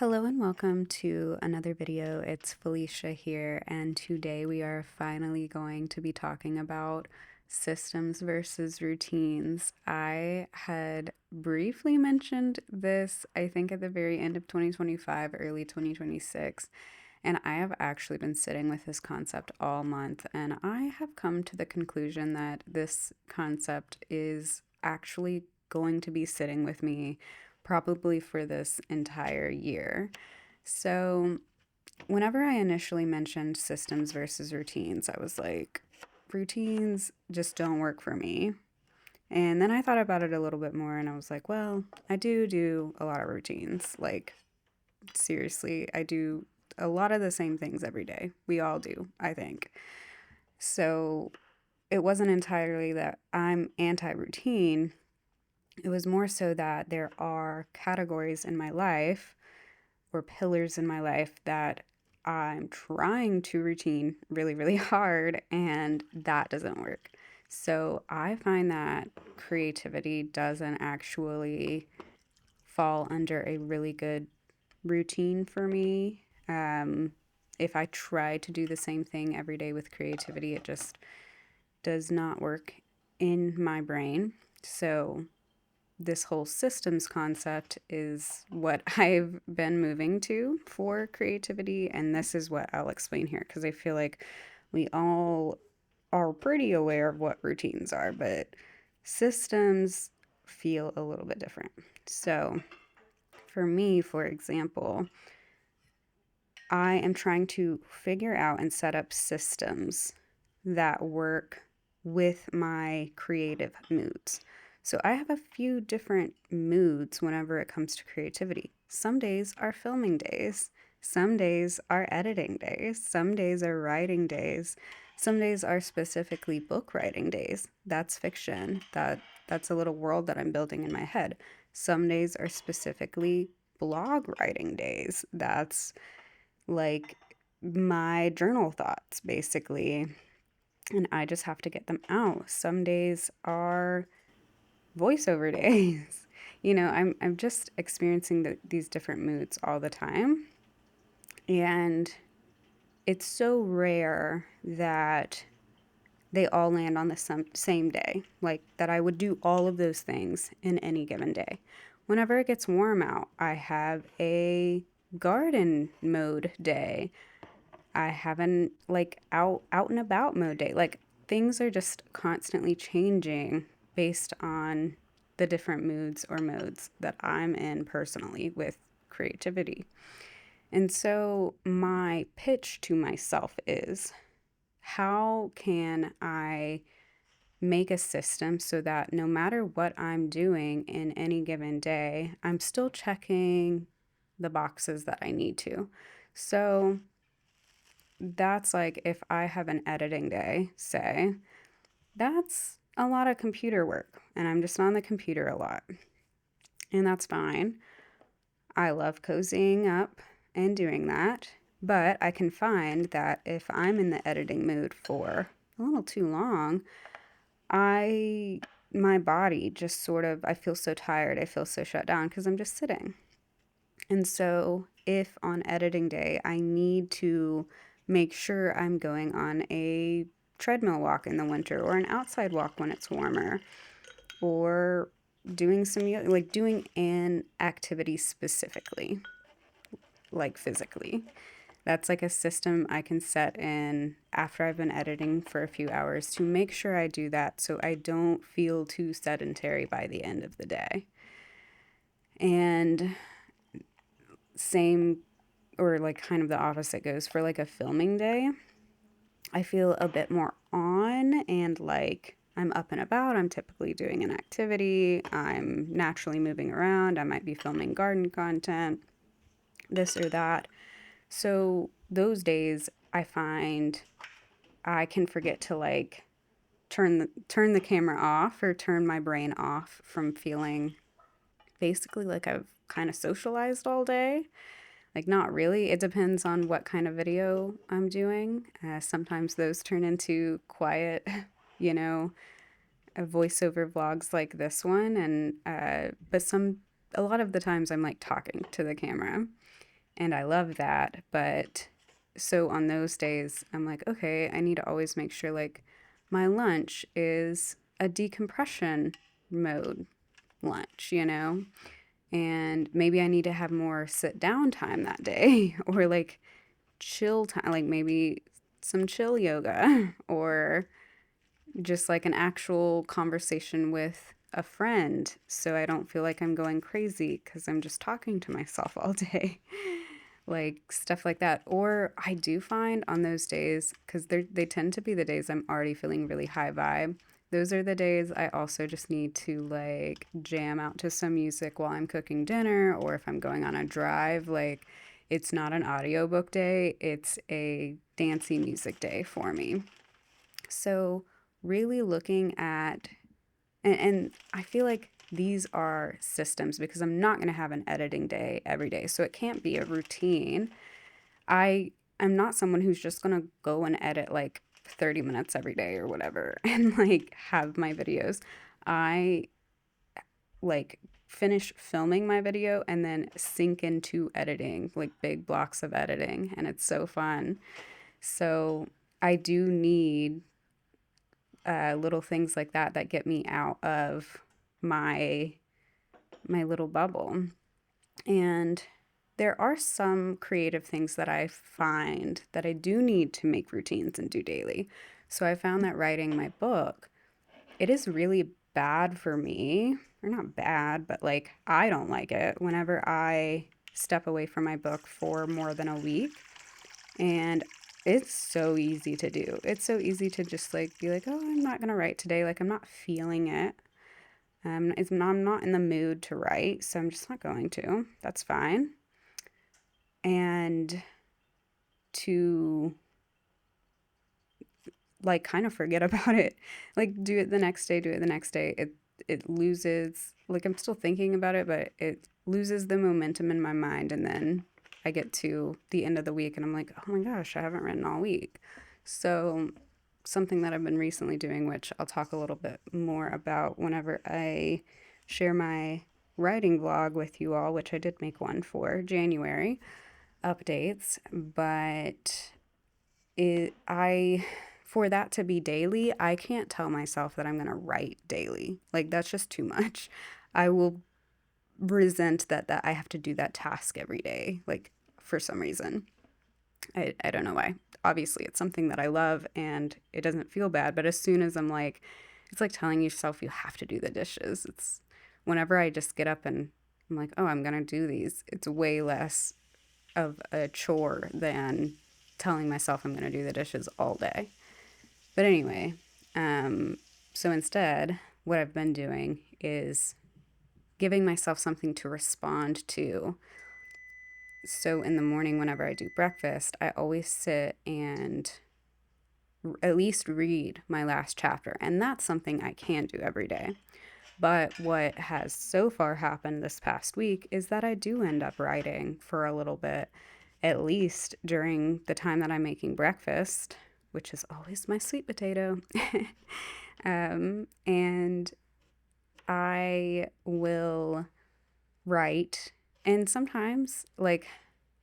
Hello and welcome to another video. It's Felicia here, and today we are finally going to be talking about systems versus routines. I had briefly mentioned this, I think, at the very end of 2025, early 2026, and I have actually been sitting with this concept all month, and I have come to the conclusion that this concept is actually going to be sitting with me probably for this entire year. So, whenever I initially mentioned systems versus routines, I was like, routines just don't work for me. And then I thought about it a little bit more and I was like, well, I do a lot of routines. Like, seriously, I do a lot of the same things every day. We all do, I think. So, it wasn't entirely that I'm anti routine. It was more so that there are categories in my life or pillars in my life that I'm trying to routine really, really hard, and that doesn't work. So I find that creativity doesn't actually fall under a really good routine for me. If I try to do the same thing every day with creativity, it just does not work in my brain. So this whole systems concept is what I've been moving to for creativity. And this is what I'll explain here because I feel like we all are pretty aware of what routines are, but systems feel a little bit different. So, for me, for example, I am trying to figure out and set up systems that work with my creative moods. So I have a few different moods whenever it comes to creativity. Some days are filming days, some days are editing days, some days are writing days, some days are specifically book writing days. That's fiction. That's a little world that I'm building in my head. Some days are specifically blog writing days. That's like my journal thoughts basically, and I just have to get them out. Some days are voiceover days. I'm just experiencing these different moods all the time, and it's so rare that they all land on the same day, like that I would do all of those things in any given day. Whenever it gets warm out, I have a garden mode day. I haven't like out and about mode day. Like things are just constantly changing based on the different moods or modes that I'm in personally with creativity. And so my pitch to myself is how can I make a system so that no matter what I'm doing in any given day, I'm still checking the boxes that I need to. So that's like if I have an editing day, say, that's a lot of computer work and I'm just on the computer a lot. And that's fine. I love cozying up and doing that. But I can find that if I'm in the editing mood for a little too long, I my body just sort of I feel so tired, I feel so shut down because I'm just sitting. And so, if on editing day I need to make sure I'm going on a treadmill walk in the winter or an outside walk when it's warmer or doing like doing an activity specifically, like physically. That's like a system I can set in after I've been editing for a few hours to make sure I do that so I don't feel too sedentary by the end of the day. And same or like kind of the opposite goes for like a filming day. I feel a bit more on and like I'm up and about. I'm typically doing an activity. I'm naturally moving around. I might be filming garden content, this or that. So those days I find I can forget to like turn the camera off or turn my brain off from feeling basically like I've kind of socialized all day. Like, not really. It depends on what kind of video I'm doing. Sometimes those turn into quiet, you know, voiceover vlogs like this one. And, but a lot of the times I'm like talking to the camera. and I love that. But so on those days, I'm like, okay, I need to always make sure like my lunch is a decompression mode lunch, and maybe I need to have more sit down time that day or like chill time, like maybe some chill yoga or just like an actual conversation with a friend so I don't feel like I'm going crazy because I'm just talking to myself all day. Like stuff like that. Or I do find on those days, because they tend to be the days I'm already feeling really high vibe. Those are the days I also just need to like jam out to some music while I'm cooking dinner or if I'm going on a drive. Like it's not an audiobook day, it's a dancey music day for me. So, really looking at, and I feel like these are systems because I'm not going to have an editing day every day. So, it can't be a routine. I am not someone who's just going to go and edit like 30 minutes every day or whatever and like have my videos. I like finish filming my video and then sink into editing, like big blocks of editing, and it's so fun. So, I do need little things like that that get me out of my my little bubble. And there are some creative things that I find that I do need to make routines and do daily. So I found that writing my book, it is really bad for me, or not bad, but like I don't like it whenever I step away from my book for more than a week. And it's so easy to do. It's so easy to just like be like, oh, I'm not gonna write today. Like I'm not feeling it. I'm not in the mood to write, so I'm just not going to. That's fine. And to like kind of forget about it. Like do it the next day, do it the next day. It loses, like I'm still thinking about it, but it loses the momentum in my mind, and then I get to the end of the week and I'm like, "Oh my gosh, I haven't written all week." So something that I've been recently doing, which I'll talk a little bit more about whenever I share my writing vlog with you all, which I did make one for January updates, but I for that to be daily, I can't tell myself that I'm going to write daily. Like that's just too much. I will resent that I have to do that task every day, like for some reason. I don't know why. Obviously, it's something that I love and it doesn't feel bad, but as soon as I'm like it's like telling yourself you have to do the dishes. It's whenever I just get up and I'm like, "Oh, I'm going to do these." It's way less of a chore than telling myself I'm going to do the dishes all day. But anyway, um, so instead, what I've been doing is giving myself something to respond to. So in the morning, whenever I do breakfast, I always sit and at least read my last chapter. And that's something I can do every day. But what has so far happened this past week is that I do end up writing for a little bit, at least during the time that I'm making breakfast, which is always my sweet potato. And I will write. And sometimes, like,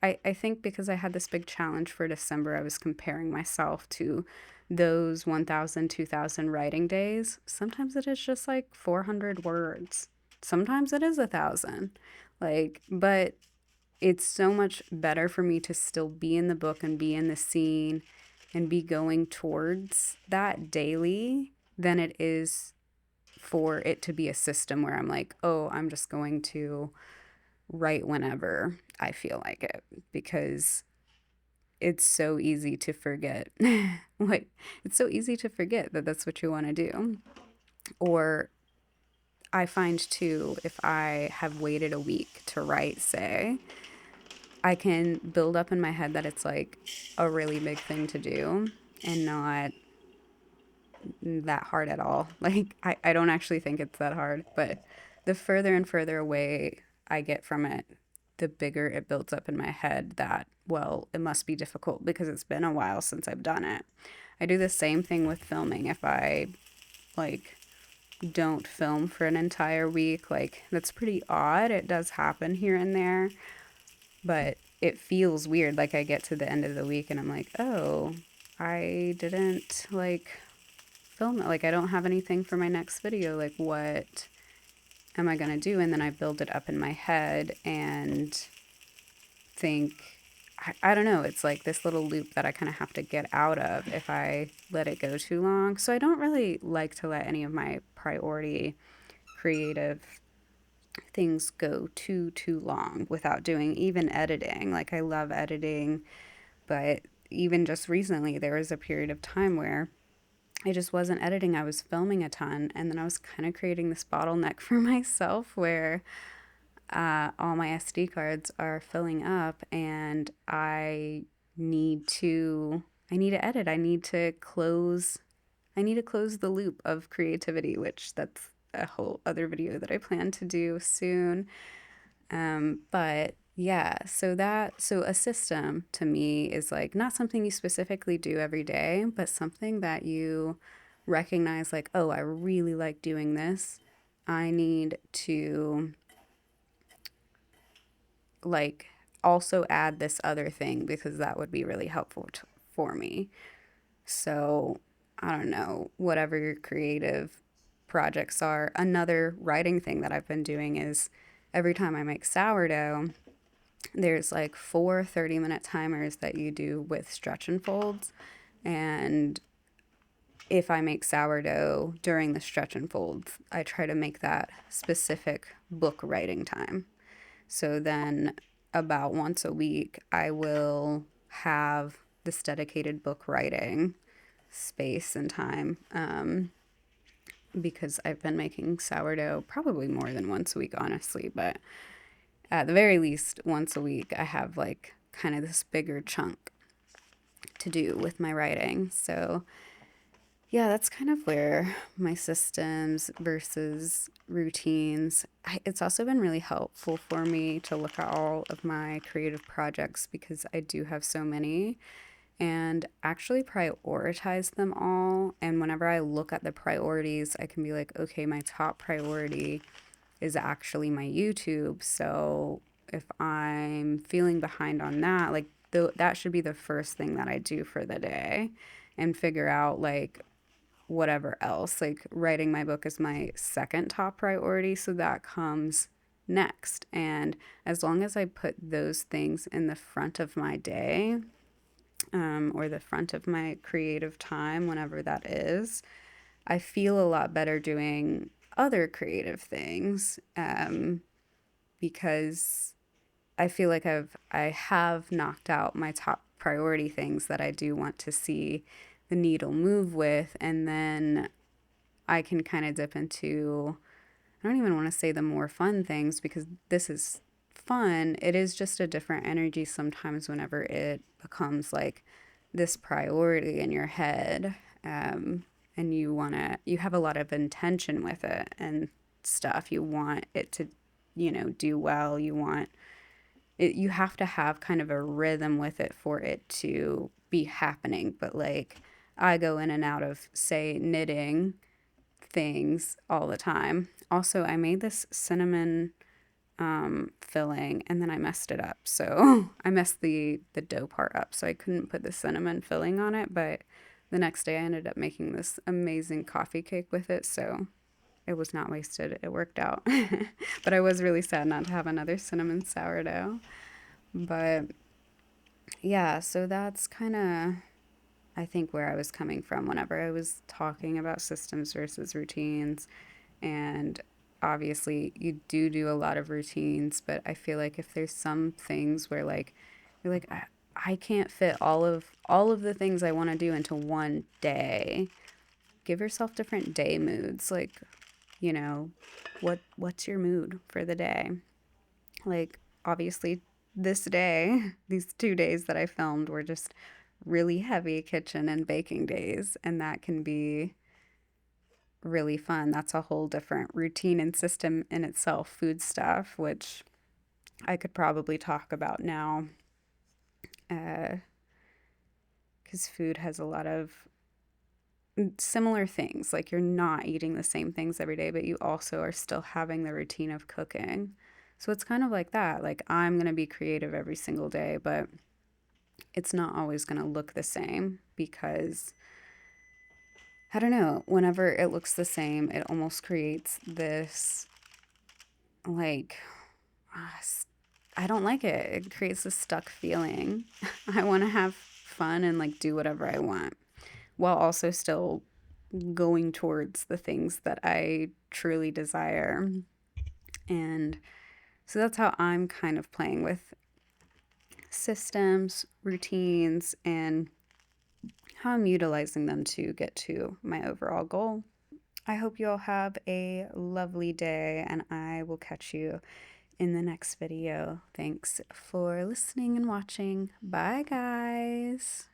I think because I had this big challenge for December, I was comparing myself to those 1,000, 2,000 writing days. Sometimes it is just like 400 words. Sometimes it is 1,000. Like, but it's so much better for me to still be in the book and be in the scene and be going towards that daily than it is for it to be a system where I'm like, oh, I'm just going to write whenever I feel like it because it's so easy to forget. Like, it's so easy to forget that that's what you want to do. Or I find too, if I have waited a week to write, say, I can build up in my head that it's like a really big thing to do and not that hard at all. Like, I don't actually think it's that hard, but the further and further away I get from it, the bigger it builds up in my head that, well, it must be difficult because it's been a while since I've done it. I do the same thing with filming. If I like don't film for an entire week, like that's pretty odd. It does happen here and there, but it feels weird. Like I get to the end of the week and I'm like, oh, I didn't like film it. Like I don't have anything for my next video. Like what am I going to do? And then I build it up in my head and think, I don't know, it's like this little loop that I kind of have to get out of if I let it go too long. So I don't really like to let any of my priority creative things go too long without doing even editing. Like I love editing, but even just recently there was a period of time where I just wasn't editing. I was filming a ton, and then I was kind of creating this bottleneck for myself where all my SD cards are filling up, and I need to edit. I need to close the loop of creativity, which that's a whole other video that I plan to do soon. But yeah, so a system to me is like not something you specifically do every day, but something that you recognize like, oh, I really like doing this. I need to like also add this other thing because that would be really helpful for me. So, I don't know, whatever your creative projects are. Another writing thing that I've been doing is every time I make sourdough, there's like 4 30-minute timers that you do with stretch and folds. And if I make sourdough during the stretch and folds, I try to make that specific book writing time. So then, about once a week, I will have this dedicated book writing space and time because I've been making sourdough probably more than once a week, honestly. But at the very least, once a week, I have like kind of this bigger chunk to do with my writing. So yeah, that's kind of where my systems versus routines. It's also been really helpful for me to look at all of my creative projects because I do have so many and actually prioritize them all. And whenever I look at the priorities, I can be like, okay, my top priority is actually my YouTube. So if I'm feeling behind on that, like that should be the first thing that I do for the day and figure out like whatever else. Like writing my book is my second top priority, so that comes next. And as long as I put those things in the front of my day, or the front of my creative time, whenever that is, I feel a lot better doing other creative things because I feel like I have knocked out my top priority things that I do want to see the needle move with, and then I can kind of dip into, I don't even want to say the more fun things because this is fun. It is just a different energy sometimes whenever it becomes like this priority in your head. And you have a lot of intention with it and stuff. You want it to, do well. You have to have kind of a rhythm with it for it to be happening. But like, I go in and out of, say, knitting things all the time. Also, I made this cinnamon filling and then I messed it up. So I messed the dough part up. So I couldn't put the cinnamon filling on it. But the next day I ended up making this amazing coffee cake with it. So it was not wasted. It worked out. But I was really sad not to have another cinnamon sourdough. But yeah, so that's kind of, I think, where I was coming from whenever I was talking about systems versus routines. And obviously, you do a lot of routines, but I feel like if there's some things where like you're like I can't fit all of the things I want to do into one day, give yourself different day moods. Like, you know, what's your mood for the day? Like, obviously, this day, these 2 days that I filmed were just really heavy kitchen and baking days, and that can be really fun. That's a whole different routine and system in itself, food stuff, which I could probably talk about now, because food has a lot of similar things. Like, you're not eating the same things every day, but you also are still having the routine of cooking. So it's kind of like that. Like, I'm going to be creative every single day, but it's not always going to look the same because I don't know, whenever it looks the same, it almost creates this like uh, I don't like it. It creates a stuck feeling. I want to have fun and like do whatever I want while also still going towards the things that I truly desire. And so that's how I'm kind of playing with systems, routines, and how I'm utilizing them to get to my overall goal. I hope you all have a lovely day, and I will catch you in the next video. Thanks for listening and watching. Bye, guys.